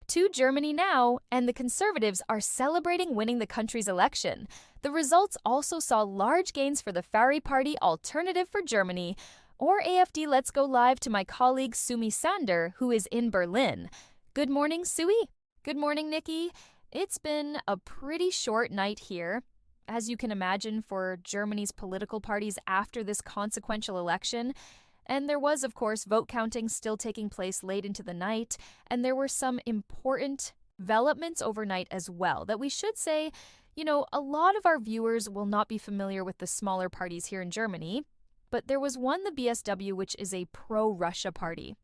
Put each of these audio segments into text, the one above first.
To Germany now, and the Conservatives are celebrating winning the country's election. The results also saw large gains for the Fari Party Alternative for Germany, or AfD. Let's go live to my colleague Sumi Sander, who is in Berlin. Good morning, Sui. Good morning, Nikki. It's been a pretty short night here, as you can imagine, for Germany's political parties after this consequential election. And there was, of course, vote counting still taking place late into the night, and there were some important developments overnight as well that we should say, a lot of our viewers will not be familiar with the smaller parties here in Germany, but there was one, the BSW, which is a pro-Russia party,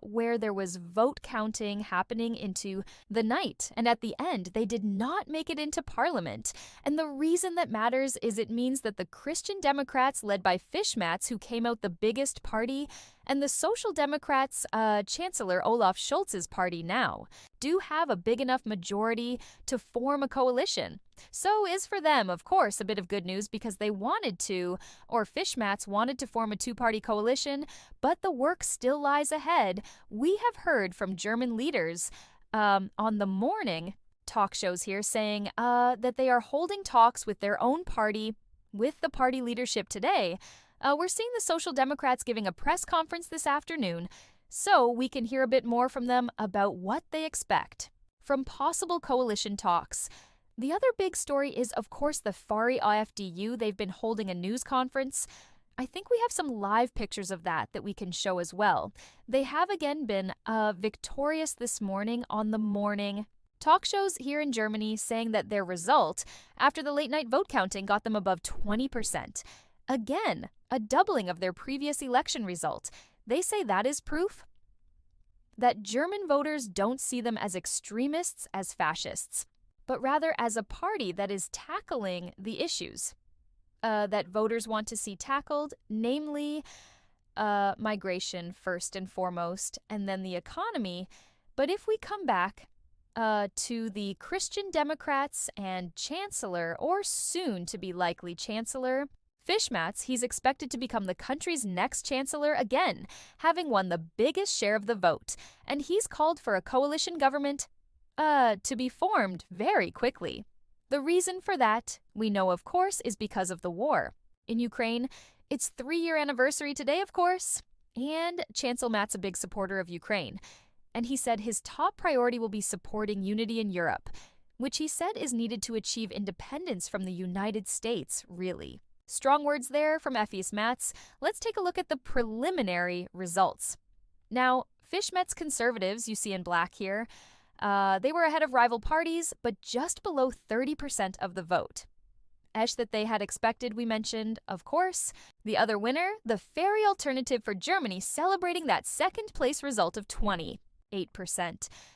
where there was vote counting happening into the night. And at the end, they did not make it into parliament. And the reason that matters is it means that the Christian Democrats, led by Friedrich Merz, who came out the biggest party, and the Social Democrats, Chancellor Olaf Scholz's party now, do have a big enough majority to form a coalition. So is for them, of course, a bit of good news because they wanted to, or Friedrich Merz wanted to form a two-party coalition, but the work still lies ahead. We have heard from German leaders on the morning talk shows here saying that they are holding talks with their own party, with the party leadership today. We're seeing the Social Democrats giving a press conference this afternoon, so we can hear a bit more from them about what they expect from possible coalition talks. The other big story is, of course, the Fari AfDU. They've been holding a news conference. I think we have some live pictures of that we can show as well. They have again been victorious this morning on the morning talk shows here in Germany, saying that their result after the late night vote counting got them above 20%. Again, a doubling of their previous election result. They say that is proof that German voters don't see them as extremists, as fascists, but rather as a party that is tackling the issues that voters want to see tackled, namely migration first and foremost, and then the economy. But if we come back to the Christian Democrats and Chancellor, or soon to be likely Chancellor, Friedrich Merz, he's expected to become the country's next chancellor again, having won the biggest share of the vote. And he's called for a coalition government to be formed very quickly. The reason for that, we know, of course, is because of the war in Ukraine. It's 3-year anniversary today, of course, and Chancellor Merz a big supporter of Ukraine. And he said his top priority will be supporting unity in Europe, which he said is needed to achieve independence from the United States, really. Strong words there from Friedrich Merz. Let's take a look at the preliminary results. Now, Friedrich Merz Conservatives, you see in black here, they were ahead of rival parties, but just below 30% of the vote. Esch that they had expected, we mentioned, of course. The other winner, the Fari Alternative for Germany, celebrating that second-place result of 28%.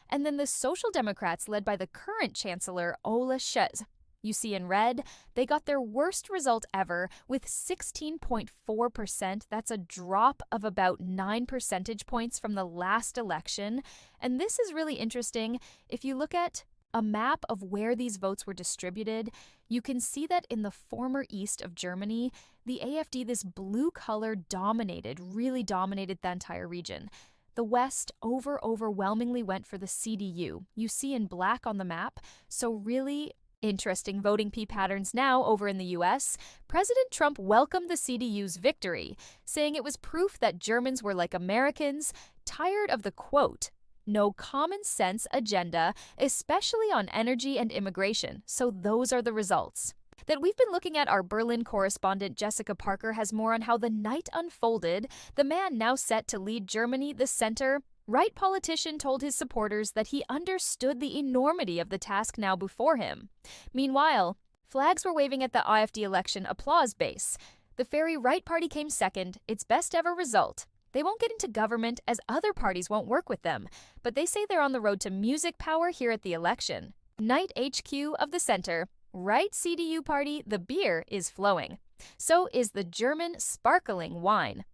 And then the Social Democrats, led by the current Chancellor, Olaf Scholz, you see in red, they got their worst result ever with 16.4%. That's a drop of about 9 percentage points from the last election. And this is really interesting. If you look at a map of where these votes were distributed, you can see that in the former east of Germany, the AfD, this blue color, really dominated the entire region. The West overwhelmingly went for the CDU. You see in black on the map, so really interesting voting patterns now over in the U.S. President Trump welcomed the CDU's victory, saying it was proof that Germans were like Americans, tired of the, quote, no common sense agenda, especially on energy and immigration. So those are the results that we've been looking at. Our Berlin correspondent Jessica Parker has more on how the night unfolded. The man now set to lead Germany, the center right politician, told his supporters that he understood the enormity of the task now before him. Meanwhile, flags were waving at the AfD election applause base. The Fari Right Party came second, its best ever result. They won't get into government as other parties won't work with them, but they say they're on the road to music power here at the election. Night HQ of the center, Right CDU party, the beer is flowing. So is the German sparkling wine.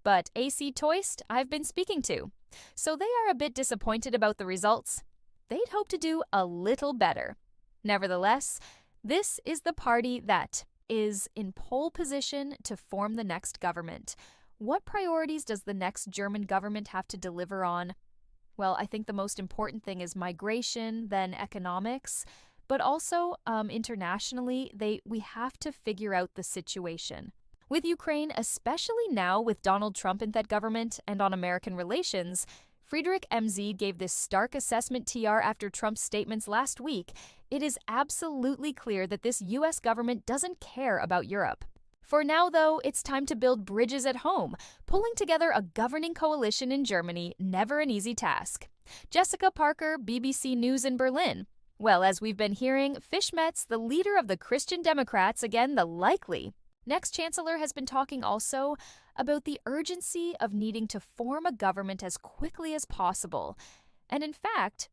But AC Toist, I've been speaking to. So they are a bit disappointed about the results. They'd hope to do a little better. Nevertheless, this is the party that is in pole position to form the next government. What priorities does the next German government have to deliver on? Well, I think the most important thing is migration, then economics, but also internationally, we have to figure out the situation. With Ukraine, especially now with Donald Trump in that government and on American relations, Friedrich Merz gave this stark assessment TR after Trump's statements last week. It is absolutely clear that this U.S. government doesn't care about Europe. For now, though, it's time to build bridges at home. Pulling together a governing coalition in Germany, never an easy task. Jessica Parker, BBC News in Berlin. Well, as we've been hearing, Friedrich Merz, the leader of the Christian Democrats, again the likely next chancellor, has been talking also about the urgency of needing to form a government as quickly as possible. And in fact,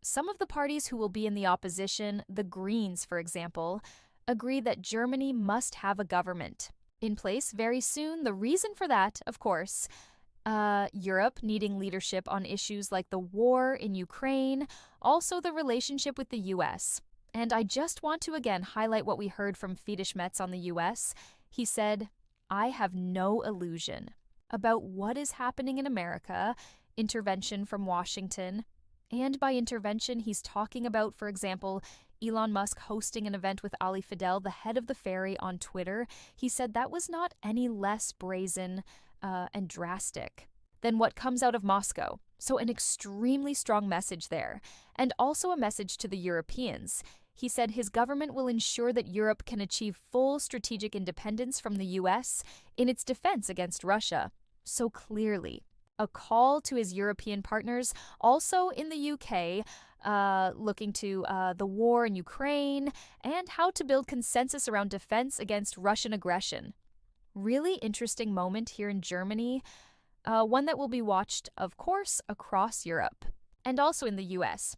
some of the parties who will be in the opposition, the Greens, for example, agree that Germany must have a government in place very soon. The reason for that, of course, Europe needing leadership on issues like the war in Ukraine, also the relationship with the U.S. And I just want to again highlight what we heard from Friedrich Merz on the U.S. He said, "I have no illusion about what is happening in America, intervention from Washington." And by intervention, he's talking about, for example, Elon Musk hosting an event with Ali Fidel, the head of the ferry, on Twitter. He said that was not any less brazen and drastic than what comes out of Moscow. So an extremely strong message there. And also a message to the Europeans. He said his government will ensure that Europe can achieve full strategic independence from the U.S. in its defense against Russia. So clearly, a call to his European partners, also in the UK, looking to the war in Ukraine and how to build consensus around defense against Russian aggression. Really interesting moment here in Germany, one that will be watched, of course, across Europe and also in the US.